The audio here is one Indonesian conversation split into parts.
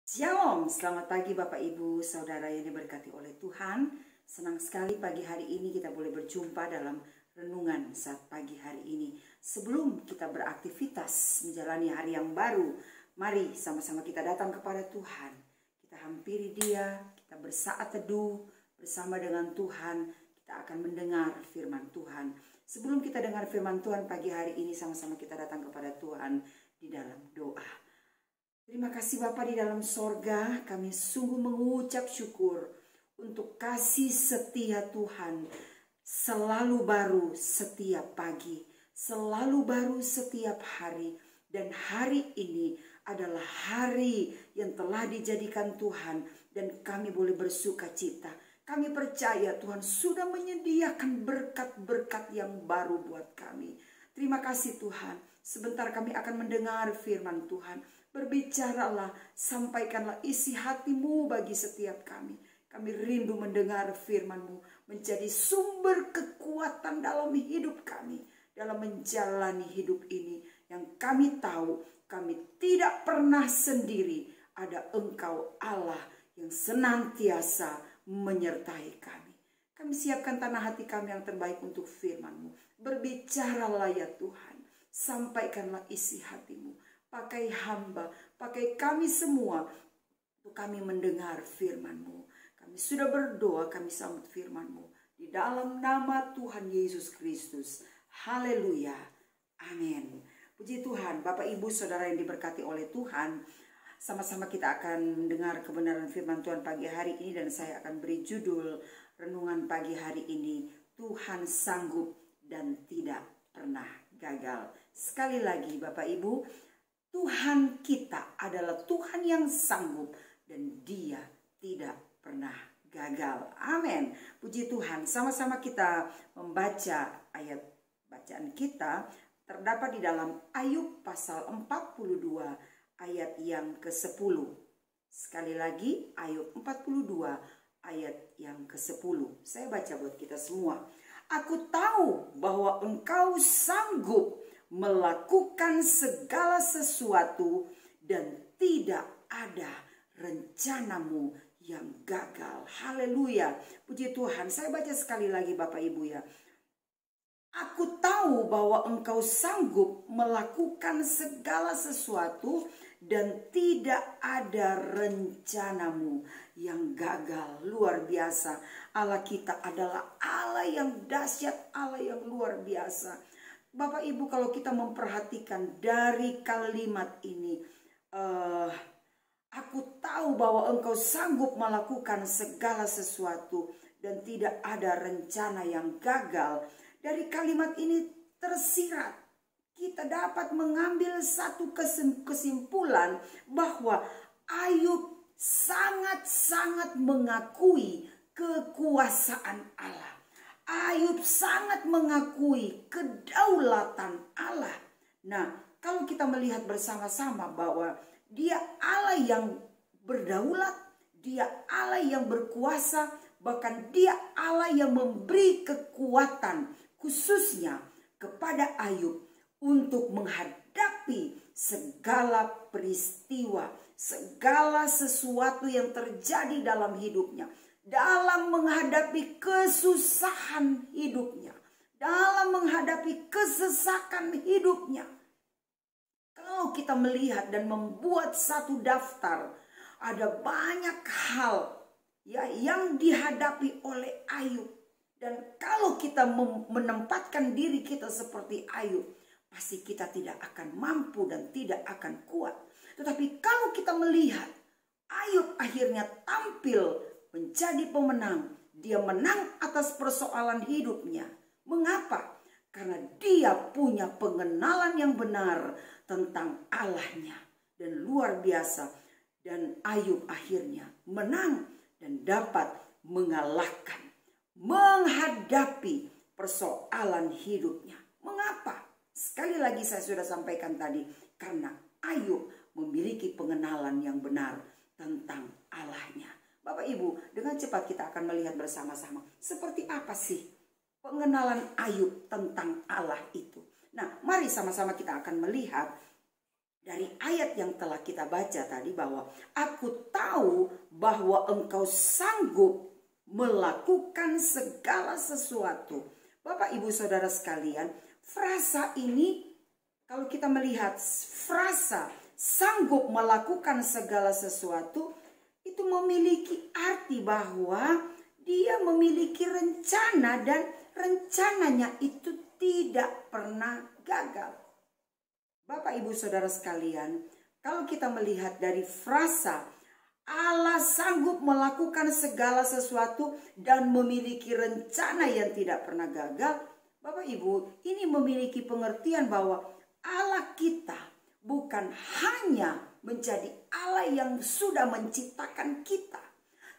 Shalom, selamat pagi Bapak Ibu, Saudara yang diberkati oleh Tuhan. Senang sekali pagi hari ini kita boleh berjumpa dalam renungan saat pagi hari ini. Sebelum kita beraktivitas menjalani hari yang baru, mari sama-sama kita datang kepada Tuhan. Kita hampiri Dia, kita bersaat teduh bersama dengan Tuhan. Kita akan mendengar firman Tuhan. Sebelum kita dengar firman Tuhan pagi hari ini, sama-sama kita datang kepada Tuhan di dalam doa. Terima kasih Bapa di dalam sorga, kami sungguh mengucap syukur untuk kasih setia Tuhan. Selalu baru setiap pagi, selalu baru setiap hari. Dan hari ini adalah hari yang telah dijadikan Tuhan dan kami boleh bersuka cita. Kami percaya Tuhan sudah menyediakan berkat-berkat yang baru buat kami. Terima kasih Tuhan, sebentar kami akan mendengar firman Tuhan. Berbicaralah, sampaikanlah isi hatimu bagi setiap kami. Kami rindu mendengar firman-Mu menjadi sumber kekuatan dalam hidup kami. Dalam menjalani hidup ini yang kami tahu kami tidak pernah sendiri. Ada Engkau Allah yang senantiasa menyertai kami. Kami siapkan tanah hati kami yang terbaik untuk firman-Mu. Berbicaralah ya Tuhan, sampaikanlah isi hati-Mu. Pakai hamba, pakai kami semua untuk kami mendengar firman-Mu. Kami sudah berdoa, kami sambut firman-Mu di dalam nama Tuhan Yesus Kristus. Haleluya. Amin. Puji Tuhan, Bapak Ibu Saudara yang diberkati oleh Tuhan. Sama-sama kita akan mendengar kebenaran firman Tuhan pagi hari ini, dan saya akan beri judul renungan pagi hari ini, Tuhan sanggup dan tidak pernah gagal. Sekali lagi Bapak Ibu, Tuhan kita adalah Tuhan yang sanggup dan Dia tidak pernah gagal. Amin. Puji Tuhan. Sama-sama kita membaca ayat bacaan kita terdapat di dalam Ayub pasal 42 ayat yang ke-10. Sekali lagi Ayub 42 ayat yang ke-10. Saya baca buat kita semua. Aku tahu bahwa Engkau sanggup melakukan segala sesuatu dan tidak ada rencanamu yang gagal. Haleluya. Puji Tuhan. Saya baca sekali lagi Bapak Ibu ya. Aku tahu bahwa Engkau sanggup melakukan segala sesuatu dan tidak ada rencanamu yang gagal. Luar biasa. Allah kita adalah Allah yang dahsyat, Allah yang luar biasa. Bapak Ibu, kalau kita memperhatikan dari kalimat ini, aku tahu bahwa Engkau sanggup melakukan segala sesuatu dan tidak ada rencana yang gagal. Dari kalimat ini tersirat, kita dapat mengambil satu kesimpulan bahwa Ayub sangat-sangat mengakui kekuasaan Allah. Ayub sangat mengakui kedaulatan Allah. Nah, kalau kita melihat bersama-sama bahwa Dia Allah yang berdaulat, Dia Allah yang berkuasa, bahkan Dia Allah yang memberi kekuatan khususnya kepada Ayub untuk menghadapi segala peristiwa, segala sesuatu yang terjadi dalam hidupnya. Dalam menghadapi kesusahan hidupnya, dalam menghadapi kesesakan hidupnya. Kalau kita melihat dan membuat satu daftar, ada banyak hal ya yang dihadapi oleh Ayub. Dan kalau kita menempatkan diri kita seperti Ayub, pasti kita tidak akan mampu dan tidak akan kuat. Tetapi kalau kita melihat Ayub akhirnya tampil menjadi pemenang. Dia menang atas persoalan hidupnya. Mengapa? Karena dia punya pengenalan yang benar tentang Allahnya. Dan luar biasa. Dan Ayub akhirnya menang dan dapat menghadapi persoalan hidupnya. Mengapa? Sekali lagi saya sudah sampaikan tadi. Karena Ayub memiliki pengenalan yang benar tentang Allahnya. Bapak Ibu, dengan cepat kita akan melihat bersama-sama seperti apa sih pengenalan Ayub tentang Allah itu. Nah, mari sama-sama kita akan melihat dari ayat yang telah kita baca tadi bahwa aku tahu bahwa engkau sanggup melakukan segala sesuatu. Bapak Ibu Saudara sekalian, frasa ini kalau kita melihat frasa sanggup melakukan segala sesuatu itu memiliki arti bahwa dia memiliki rencana dan rencananya itu tidak pernah gagal. Bapak Ibu Saudara sekalian, kalau kita melihat dari frasa Allah sanggup melakukan segala sesuatu dan memiliki rencana yang tidak pernah gagal, Bapak Ibu, ini memiliki pengertian bahwa Allah kita bukan hanya menjadi Allah yang sudah menciptakan kita,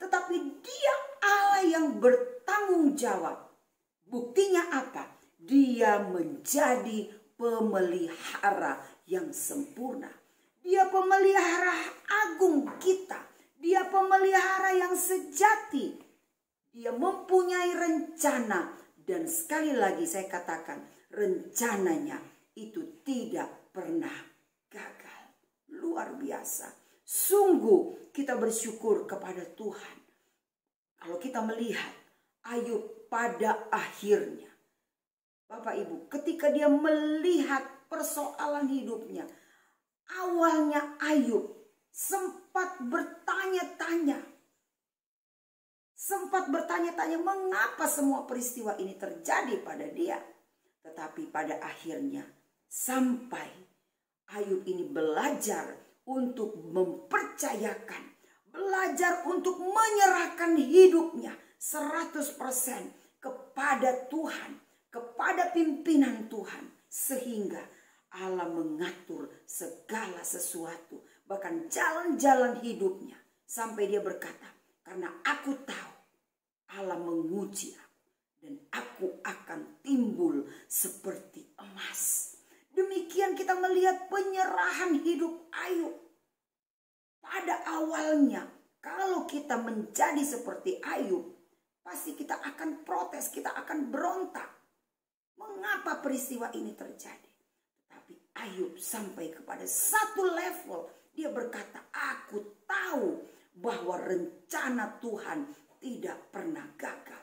tetapi Dia Allah yang bertanggung jawab. Buktinya apa? Dia menjadi pemelihara yang sempurna. Dia pemelihara agung kita. Dia pemelihara yang sejati. Dia mempunyai rencana. Dan sekali lagi saya katakan, rencananya itu tidak pernah gagal. Luar biasa. Sungguh kita bersyukur kepada Tuhan. Kalau kita melihat Ayub pada akhirnya, Bapak Ibu, ketika dia melihat persoalan hidupnya, awalnya Ayub sempat bertanya-tanya mengapa semua peristiwa ini terjadi pada dia. Tetapi pada akhirnya sampai Ayub ini belajar untuk mempercayakan, belajar untuk menyerahkan hidupnya 100% kepada Tuhan, kepada pimpinan Tuhan, sehingga Allah mengatur segala sesuatu, bahkan jalan-jalan hidupnya, sampai dia berkata, karena aku tahu Allah menguji aku dan aku akan timbul seperti emas. Demikian kita melihat penyerahan hidup Ayub. Pada awalnya, kalau kita menjadi seperti Ayub, pasti kita akan protes, kita akan berontak. Mengapa peristiwa ini terjadi? Tapi Ayub sampai kepada satu level. Dia berkata, aku tahu bahwa rencana Tuhan tidak pernah gagal.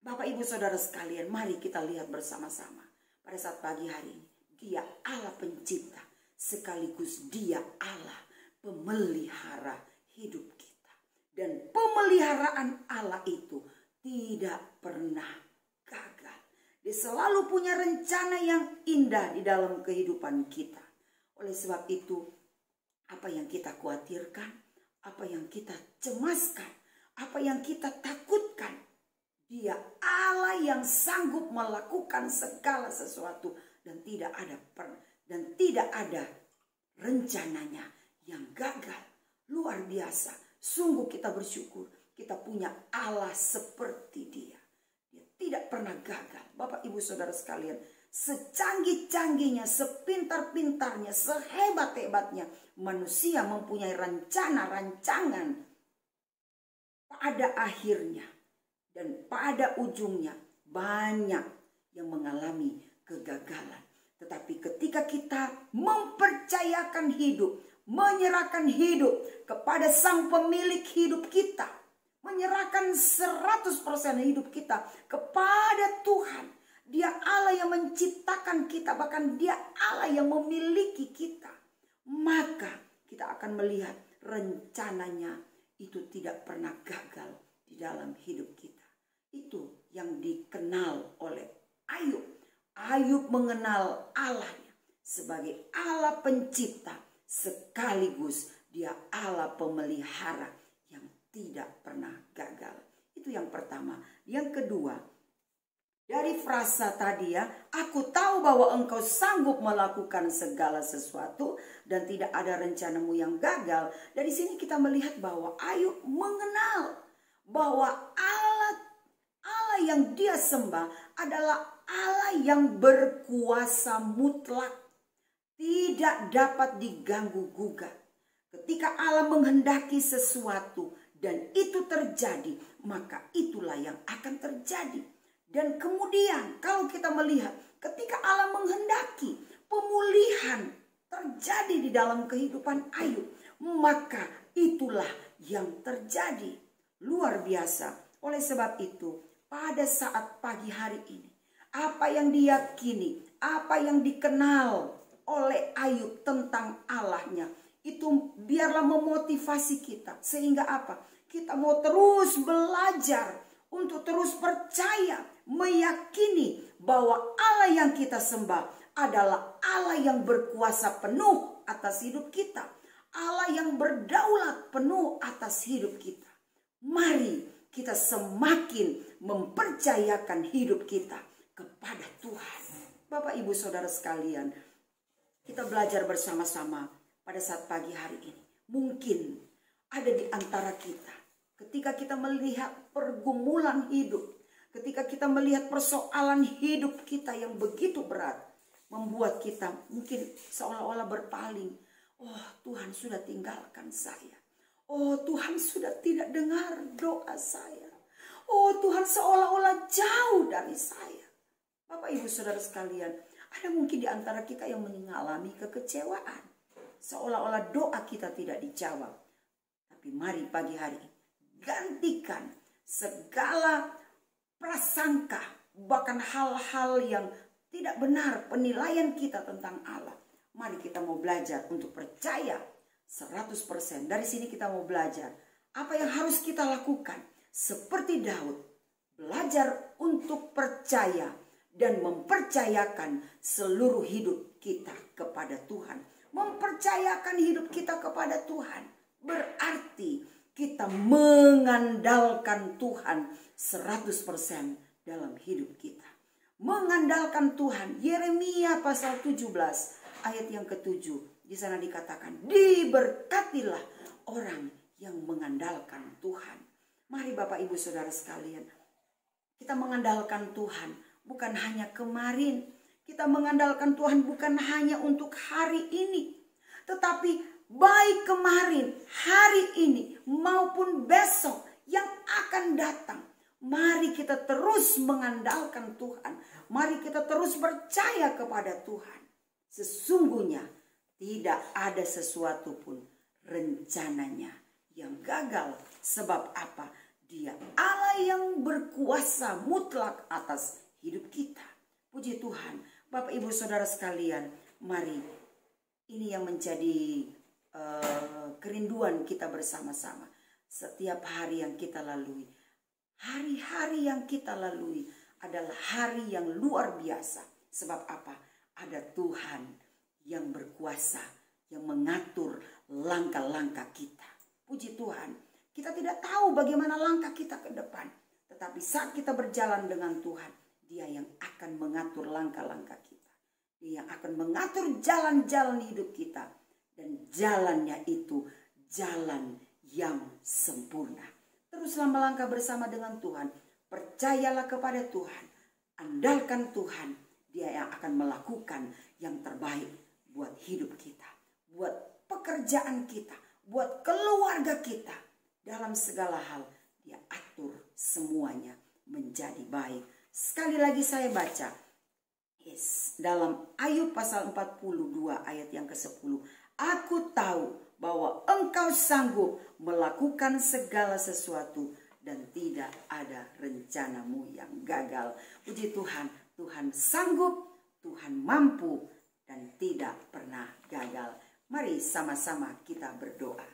Bapak Ibu Saudara sekalian, mari kita lihat bersama-sama. Pada saat pagi hari ini, Dia Allah pencipta. Sekaligus Dia Allah pemelihara hidup kita. Dan pemeliharaan Allah itu tidak pernah gagal. Dia selalu punya rencana yang indah di dalam kehidupan kita. Oleh sebab itu, apa yang kita khawatirkan, apa yang kita cemaskan, apa yang kita takutkan, Dia Allah yang sanggup melakukan segala sesuatu dan tidak ada rencananya yang gagal. Luar biasa. Sungguh kita bersyukur kita punya Allah seperti Dia. Dia tidak pernah gagal. Bapak Ibu Saudara sekalian, secanggih-canggihnya, sepintar-pintarnya, sehebat-hebatnya manusia mempunyai rencana-rancangan, pada akhirnya dan pada ujungnya banyak yang mengalami kegagalan. Tetapi ketika kita mempercayakan hidup, menyerahkan hidup kepada Sang Pemilik hidup kita, menyerahkan 100% hidup kita kepada Tuhan, Dia Allah yang menciptakan kita, bahkan Dia Allah yang memiliki kita, maka kita akan melihat rencananya itu tidak pernah gagal di dalam hidup kita. Itu yang dikenal oleh Ayub. Ayub mengenal Allahnya sebagai Allah pencipta, sekaligus Dia Allah pemelihara yang tidak pernah gagal. Itu yang pertama. Yang kedua, dari frasa tadi ya, aku tahu bahwa engkau sanggup melakukan segala sesuatu dan tidak ada rencanamu yang gagal. Dari sini kita melihat bahwa Ayub mengenal bahwa Allah yang dia sembah adalah Allah yang berkuasa mutlak, tidak dapat diganggu gugat. Ketika Allah menghendaki sesuatu dan itu terjadi, maka itulah yang akan terjadi. Dan kemudian kalau kita melihat ketika Allah menghendaki pemulihan terjadi di dalam kehidupan Ayub, maka itulah yang terjadi. Luar biasa. Oleh sebab itu, pada saat pagi hari ini, apa yang diyakini, apa yang dikenal oleh Ayub tentang Allahnya, itu biarlah memotivasi kita. Sehingga apa? Kita mau terus belajar untuk terus percaya, meyakini bahwa Allah yang kita sembah adalah Allah yang berkuasa penuh atas hidup kita. Allah yang berdaulat penuh atas hidup kita. Mari kita semakin mempercayakan hidup kita kepada Tuhan. Bapak, Ibu, Saudara sekalian, kita belajar bersama-sama pada saat pagi hari ini. Mungkin ada di antara kita, ketika kita melihat pergumulan hidup, ketika kita melihat persoalan hidup kita yang begitu berat, membuat kita mungkin seolah-olah berpaling. Oh, Tuhan sudah tinggalkan saya. Oh, Tuhan sudah tidak dengar doa saya. Oh, Tuhan seolah-olah jauh dari saya. Bapak, Ibu, Saudara sekalian, ada mungkin di antara kita yang mengalami kekecewaan. Seolah-olah doa kita tidak dijawab. Tapi mari pagi hari ini, gantikan segala prasangka, bahkan hal-hal yang tidak benar penilaian kita tentang Allah. Mari kita mau belajar untuk percaya 100%. Dari sini kita mau belajar apa yang harus kita lakukan. Seperti Daud, belajar untuk percaya dan mempercayakan seluruh hidup kita kepada Tuhan. Mempercayakan hidup kita kepada Tuhan berarti kita mengandalkan Tuhan 100% dalam hidup kita. Mengandalkan Tuhan. Yeremia pasal 17 ayat yang ke-7. Di sana dikatakan, diberkatilah orang yang mengandalkan Tuhan. Mari Bapak, Ibu, Saudara sekalian, kita mengandalkan Tuhan bukan hanya kemarin. Kita mengandalkan Tuhan bukan hanya untuk hari ini. Tetapi baik kemarin, hari ini, maupun besok yang akan datang. Mari kita terus mengandalkan Tuhan. Mari kita terus percaya kepada Tuhan. Sesungguhnya tidak ada sesuatu pun rencananya yang gagal. Sebab apa? Dia Allah yang berkuasa mutlak atas hidup kita. Puji Tuhan. Bapak, Ibu, Saudara sekalian, mari ini yang menjadi kerinduan kita bersama-sama. Setiap hari yang kita lalui, hari-hari yang kita lalui adalah hari yang luar biasa. Sebab apa? Ada Tuhan yang berkuasa, yang mengatur langkah-langkah kita. Puji Tuhan, kita tidak tahu bagaimana langkah kita ke depan. Tetapi saat kita berjalan dengan Tuhan, Dia yang akan mengatur langkah-langkah kita. Dia yang akan mengatur jalan-jalan hidup kita. Dan jalannya itu jalan yang sempurna. Teruslah melangkah bersama dengan Tuhan. Percayalah kepada Tuhan. Andalkan Tuhan. Dia yang akan melakukan yang terbaik buat hidup kita, buat pekerjaan kita, buat keluarga kita. Dalam segala hal Dia atur semuanya menjadi baik. Sekali lagi saya baca dalam Ayub pasal 42 ayat yang ke-10. Aku tahu bahwa Engkau sanggup melakukan segala sesuatu dan tidak ada rencanamu yang gagal. Puji Tuhan, Tuhan sanggup, Tuhan mampu, dan tidak pernah gagal. Mari sama-sama kita berdoa.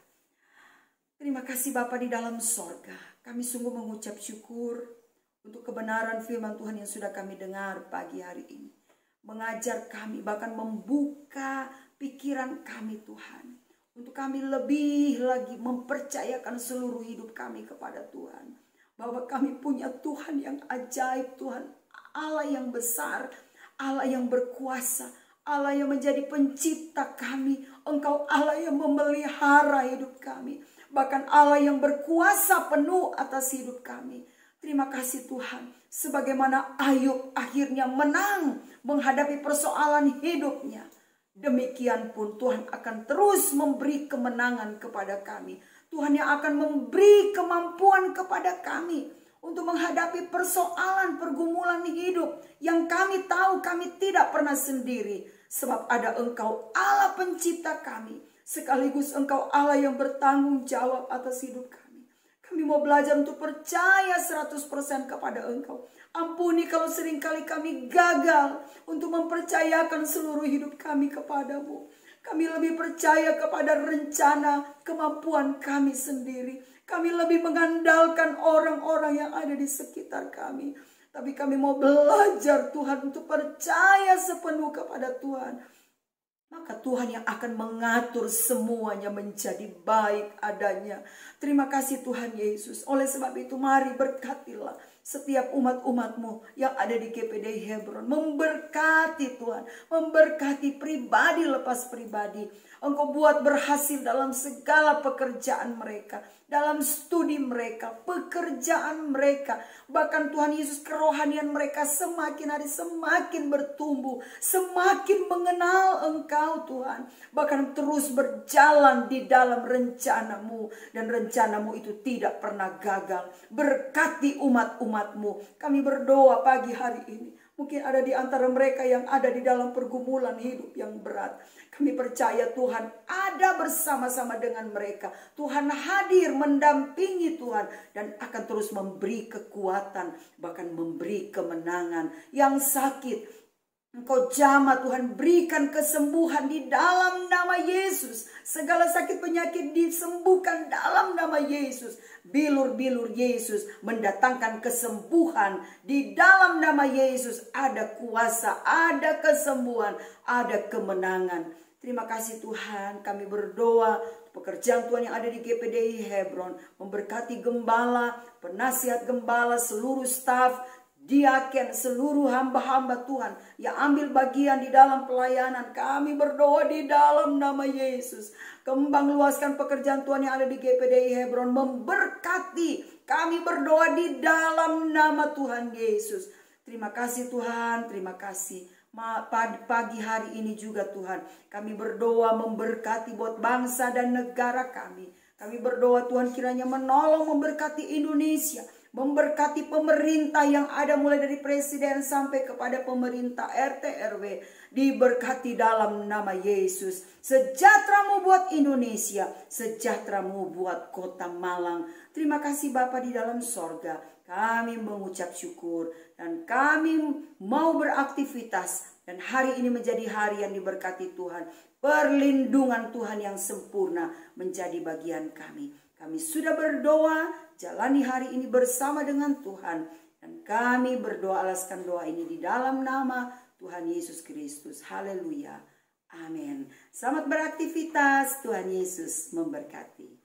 Terima kasih Bapa di dalam sorga. Kami sungguh mengucap syukur untuk kebenaran firman Tuhan yang sudah kami dengar pagi hari ini. Mengajar kami, bahkan membuka pikiran kami Tuhan. Untuk kami lebih lagi mempercayakan seluruh hidup kami kepada Tuhan. Bahwa kami punya Tuhan yang ajaib, Tuhan Allah yang besar, Allah yang berkuasa, Allah yang menjadi pencipta kami. Engkau Allah yang memelihara hidup kami. Bahkan Allah yang berkuasa penuh atas hidup kami. Terima kasih Tuhan. Sebagaimana Ayub akhirnya menang menghadapi persoalan hidupnya. Demikian pun Tuhan akan terus memberi kemenangan kepada kami. Tuhan yang akan memberi kemampuan kepada kami untuk menghadapi persoalan pergumulan hidup yang kami tahu kami tidak pernah sendiri. Sebab ada Engkau Allah pencipta kami, sekaligus Engkau Allah yang bertanggung jawab atas hidup kami. Kami mau belajar untuk percaya 100% kepada Engkau. Ampuni kalau seringkali kami gagal untuk mempercayakan seluruh hidup kami kepadamu. Kami lebih percaya kepada rencana kemampuan kami sendiri. Kami lebih mengandalkan orang-orang yang ada di sekitar kami. Tapi kami mau belajar Tuhan untuk percaya sepenuh kepada Tuhan. Maka Tuhan yang akan mengatur semuanya menjadi baik adanya. Terima kasih Tuhan Yesus. Oleh sebab itu mari berkatilah setiap umat-umat-Mu yang ada di GPDI Hebron. Memberkati Tuhan. Memberkati pribadi lepas pribadi. Engkau buat berhasil dalam segala pekerjaan mereka. Dalam studi mereka, pekerjaan mereka. Bahkan Tuhan Yesus, kerohanian mereka semakin hari semakin bertumbuh. Semakin mengenal Engkau Tuhan. Bahkan terus berjalan di dalam rencana-Mu. Dan rencana-Mu itu tidak pernah gagal. Berkati umat-umat-Mu. Kami berdoa pagi hari ini. Mungkin ada di antara mereka yang ada di dalam pergumulan hidup yang berat. Kami percaya Tuhan ada bersama-sama dengan mereka. Tuhan hadir mendampingi Tuhan. Dan akan terus memberi kekuatan. Bahkan memberi kemenangan. Yang sakit, Engkau jamah Tuhan, berikan kesembuhan di dalam nama Yesus. Segala sakit penyakit disembuhkan dalam nama Yesus. Bilur-bilur Yesus mendatangkan kesembuhan di dalam nama Yesus. Ada kuasa, ada kesembuhan, ada kemenangan. Terima kasih Tuhan, kami berdoa pekerjaan Tuhan yang ada di GPDI Hebron. Memberkati gembala, penasihat gembala, seluruh staf, diaken, seluruh hamba-hamba Tuhan yang ambil bagian di dalam pelayanan. Kami berdoa di dalam nama Yesus. Kembang luaskan pekerjaan Tuhan yang ada di GPDI Hebron. Memberkati. Kami berdoa di dalam nama Tuhan Yesus. Terima kasih Tuhan, terima kasih. Pagi hari ini juga Tuhan, kami berdoa memberkati buat bangsa dan negara kami. Kami berdoa Tuhan kiranya menolong memberkati Indonesia. Memberkati pemerintah yang ada mulai dari presiden sampai kepada pemerintah RT RW. Diberkati dalam nama Yesus. Sejahtera-Mu buat Indonesia. Sejahtera-Mu buat kota Malang. Terima kasih Bapa di dalam sorga. Kami mengucap syukur. Dan kami mau beraktivitas. Dan hari ini menjadi hari yang diberkati Tuhan. Perlindungan Tuhan yang sempurna menjadi bagian kami. Kami sudah berdoa, jalani hari ini bersama dengan Tuhan. Dan kami berdoa alaskan doa ini di dalam nama Tuhan Yesus Kristus. Haleluya. Amin. Selamat beraktivitas. Tuhan Yesus memberkati.